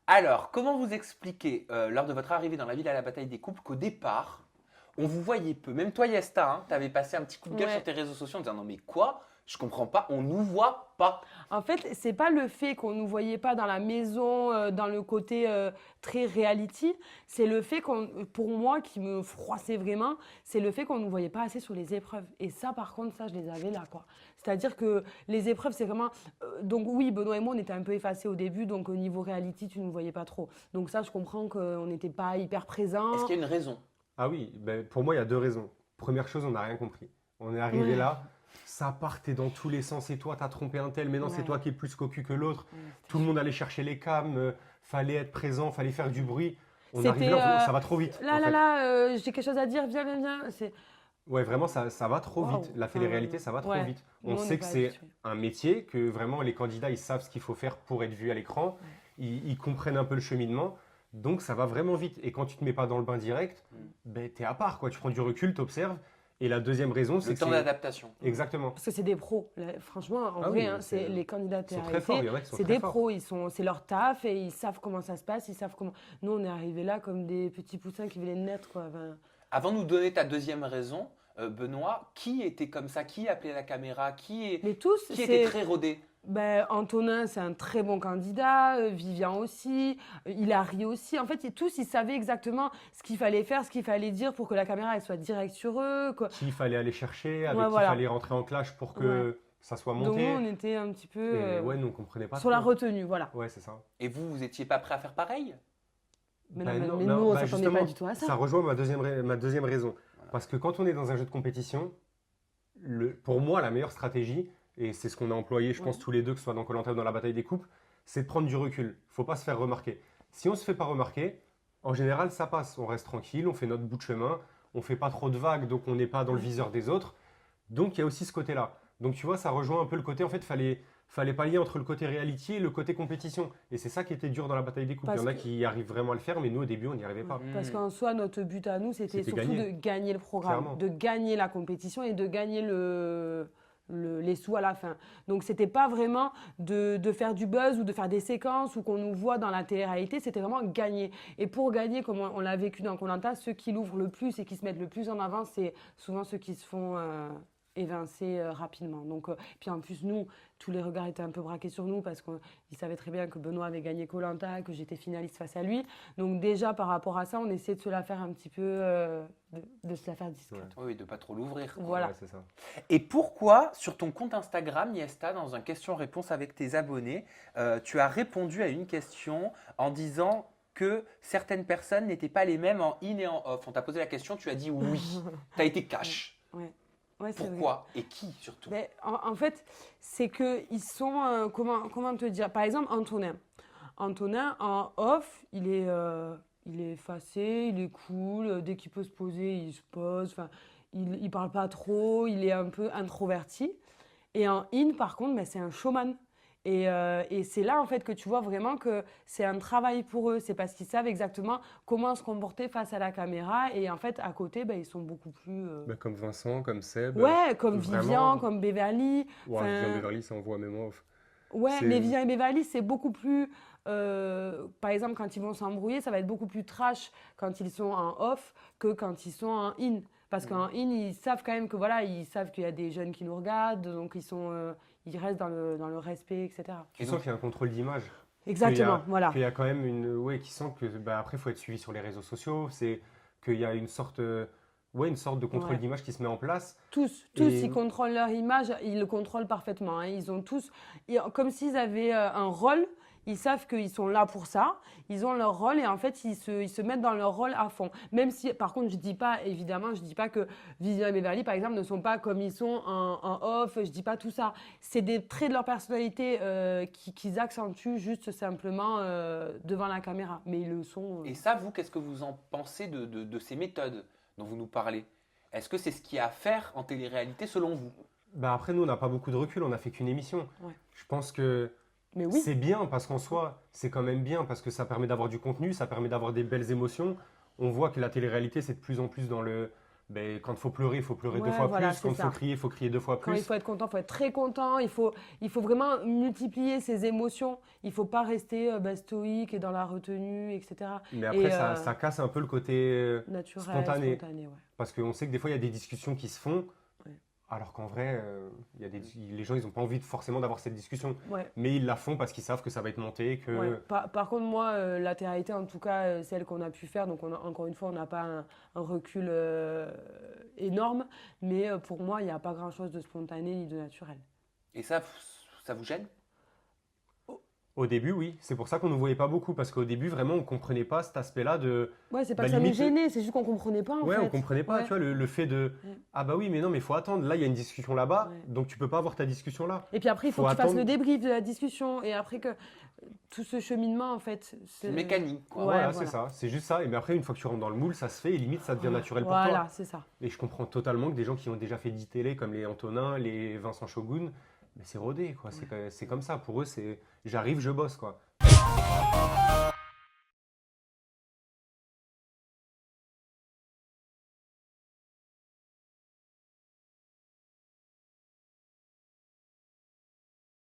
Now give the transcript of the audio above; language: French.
Alors, comment vous expliquez, lors de votre arrivée dans la ville à la bataille des couples, qu'au départ, on vous voyait peu? Même toi, Yesta, hein, tu avais passé un petit coup de gueule sur Ouais. tes réseaux sociaux en disant non mais quoi? Je comprends pas, on nous voit pas. En fait, c'est pas le fait qu'on nous voyait pas dans la maison, dans le côté très reality, c'est le fait pour moi, qui me froissait vraiment, c'est le fait qu'on nous voyait pas assez sur les épreuves. Et ça, par contre, ça, je les avais là, quoi. C'est-à-dire que les épreuves, c'est vraiment. Donc, oui, Benoît et moi, on était un peu effacés au début, donc au niveau reality, tu ne nous voyais pas trop. Donc, ça, je comprends qu'on n'était pas hyper Est-ce présents. qu'il y a une raison? Ah oui, ben, pour moi, il y a deux raisons. Première chose, on n'a rien compris. On est arrivé Ouais, là, ça partait dans tous les sens. Et toi, t'as trompé un tel, mais non, c'est ouais, toi qui es plus cocu que l'autre. ouais, c'était Tout le chaud. monde allait chercher les cams, fallait être présent, fallait faire du bruit. On arrive C'était. là, ça va trop vite, en Là, là, fait. là, j'ai quelque chose à dire, viens, viens, viens. C'est. Ouais, vraiment, ça va trop vite. Waouh. La télé-réalité, ça va trop Ouais, vite. On nous, on n'est sait que pas c'est habitués. un métier, que vraiment les candidats, ils savent ce qu'il faut faire pour être vus à l'écran. Ouais. Ils comprennent un peu le cheminement. Donc, ça va vraiment vite. Et quand tu te mets pas dans le bain direct, Hmm. ben, t'es à part, quoi. Tu prends du recul, t'observes. Et la deuxième raison, c'est Le que temps c'est d'adaptation. exactement. Parce que c'est des pros. Là, franchement, en Ah vrai, oui, hein, c'est les candidats ils sont très forts. Il télé-réalité, y en a qui sont c'est très des forts. pros. C'est leur taf et ils savent comment ça se passe. Ils savent comment. Nous, on est arrivés là comme des petits poussins qui venaient de naître, quoi. Enfin, Avant de nous donner ta deuxième raison, Benoît, qui était comme ça? Qui appelait la caméra? mais tous, Qui était c'est. très rodé? Ben, Antonin, c'est un très bon candidat. Vivian aussi. Hilary aussi. En fait, tous, ils savaient exactement ce qu'il fallait faire, ce qu'il fallait dire pour que la caméra elle soit directe sur eux, quoi. Qui il fallait aller chercher, Ouais, avec qui il voilà. fallait rentrer en clash pour Ouais. que ça soit Donc, nous, monté. on était un petit peu Et ouais, nous, on comprenait pas sur la trop. retenue, voilà. Ouais, c'est ça. Et vous, vous étiez pas prêt à faire pareil? Mais, non, Ben mais nous, on bah s'attendait pas justement, du tout à ça ça. rejoint ma deuxième raison. Voilà. Parce que quand on est dans un jeu de compétition, pour moi, la meilleure stratégie, et c'est ce qu'on a employé, je Ouais. pense, tous les deux, que ce soit dans Koh Lanta ou dans la bataille des couples, c'est de prendre du recul. Faut pas se faire remarquer. Si on se fait pas remarquer, en général, ça passe. On reste tranquille, on fait notre bout de chemin, on fait pas trop de vagues, donc on n'est pas dans le viseur des autres. Donc il y a aussi ce côté-là. Donc tu vois, ça rejoint un peu le côté, en fait, fallait pallier entre le côté reality et le côté compétition. Et c'est ça qui était dur dans la bataille des couples. Il y Parce en a que qui arrivent vraiment à le faire, mais nous, au début, on n'y arrivait Ouais. pas. Parce Hmm. qu'en soi, notre but à nous, c'était C'était surtout gagner, de gagner le programme, clairement. de gagner la compétition et de gagner les sous à la fin. Donc, c'était pas vraiment de faire du buzz ou de faire des séquences ou qu'on nous voit dans la télé-réalité, c'était vraiment gagner. Et pour gagner, comme on l'a vécu dans Koh Lanta, ceux qui l'ouvrent le plus et qui se mettent le plus en avant, c'est souvent ceux qui se font évincer rapidement. Donc, puis en plus, nous, tous les regards étaient un peu braqués sur nous parce qu'ils savaient très bien que Benoît avait gagné Koh Lanta, que j'étais finaliste face à lui. Donc déjà, par rapport à ça, on essaie de se la faire un petit peu, de se la faire discrète. Ouais. Oui, de pas trop l'ouvrir, quoi. Voilà. Ouais, c'est ça. Et pourquoi, sur ton compte Instagram, Niesta, dans un question-réponse avec tes abonnés, tu as répondu à une question en disant que certaines personnes n'étaient pas les mêmes en in et en off? On t'a posé la question, tu as dit oui. Tu as été cash. Ouais. Ouais, c'est vrai. Pourquoi? Et qui, surtout? Ben, en fait, c'est qu'ils sont, comment te dire, par exemple, Antonin. Antonin, en off, il est effacé, il est cool, dès qu'il peut se poser, il se pose, enfin, il parle pas trop, il est un peu introverti. Et en in, par contre, ben, c'est un showman. Et c'est là, en fait, que tu vois vraiment que c'est un travail pour eux. C'est parce qu'ils savent exactement comment se comporter face à la caméra. Et en fait, à côté, ben, ils sont beaucoup plus... Bah, comme Vincent, comme Seb, Ouais, comme Vivian, vraiment. comme Beverly. Ouais, Vivian Enfin, Beverly, ça envoie même off. ouais, mais C'est Vivian et Beverly, c'est beaucoup plus. Par exemple, quand ils vont s'embrouiller, ça va être beaucoup plus trash quand ils sont en off que quand ils sont en in. Parce qu'en in, ils savent quand même que voilà, ils savent qu'il y a des jeunes qui nous regardent, donc ils restent dans le respect, etc. Tu Et sens donc, qu'il y a un contrôle d'image. Exactement, voilà. Qu'il y a quand même une. Ouais, qui sent que. Bah, après, il faut être suivi sur les réseaux sociaux. C'est qu'il y a une sorte. Ouais, une sorte de contrôle Ouais. d'image qui se met en place. Tous, Et ils contrôlent leur image, ils le contrôlent parfaitement, hein. Ils ont tous, comme s'ils avaient un rôle, ils savent qu'ils sont là pour ça, ils ont leur rôle et en fait, ils se mettent dans leur rôle à fond. Même si, par contre, je dis pas, évidemment, je dis pas que Vivian et Beverly, par exemple, ne sont pas comme ils sont en off, je dis pas tout ça. C'est des traits de leur personnalité qu'ils accentuent juste simplement devant la caméra. Mais ils le sont. et ça, vous, qu'est-ce que vous en pensez de ces méthodes dont vous nous parlez? Est-ce que c'est ce qu'il y a à faire en télé-réalité selon vous? bah, après, nous, on n'a pas beaucoup de recul. On n'a fait qu'une émission. Ouais. Je pense que Mais oui, c'est bien parce qu'en soi, c'est quand même bien parce que ça permet d'avoir du contenu, ça permet d'avoir des belles émotions. On voit que la télé-réalité, c'est de plus en plus quand il faut pleurer, il faut pleurer Ouais, deux fois voilà, plus. c'est Quand il ça. faut crier, il faut crier deux fois Quand il plus. faut être content, il faut être très content. Il faut vraiment multiplier ses émotions. Il ne faut pas rester stoïque et dans la retenue, etc. Mais Et après, ça casse un peu le côté naturel, spontané. spontané, ouais. Parce qu'on sait que des fois, il y a des discussions qui se font, Ouais. alors qu'en vrai, les gens, ils n'ont pas envie forcément d'avoir cette discussion. Ouais. Mais ils la font parce qu'ils savent que ça va être monté, que... Ouais. Par contre, moi, la télé-réalité, en tout cas, celle qu'on a pu faire, donc encore une fois, on n'a pas un recul énorme, mais pour moi, il n'y a pas grand-chose de spontané ni de naturel. Et ça vous gêne? Au début, oui. C'est pour ça qu'on ne nous voyait pas beaucoup, parce qu'au début, vraiment, on ne comprenait pas cet aspect-là de... Ouais, c'est pas Bah, que ça nous limite, gênait, c'est juste qu'on comprenait pas, en Ouais, fait. on comprenait pas, Ouais. tu vois, le fait de... Ouais. Ah bah oui, mais non, mais il faut attendre. Là, il y a une discussion là-bas, Ouais. donc tu peux pas avoir ta discussion là. Et puis après, il faut Faut que tu fasses attendre. le débrief de la discussion. Et après que tout ce cheminement, en fait, C'est une mécanique, quoi. Ouais, Voilà, voilà. c'est ça. C'est juste ça. Et mais après, une fois que tu rentres dans le moule, ça se fait et limite, ça devient naturel pour Voilà, toi. c'est ça. Et je comprends totalement que des gens qui ont déjà fait 10 télé, comme les Antonin, les Vincent Shogun, mais c'est rodé, quoi. C'est comme ça. Pour eux, c'est j'arrive, je bosse, quoi.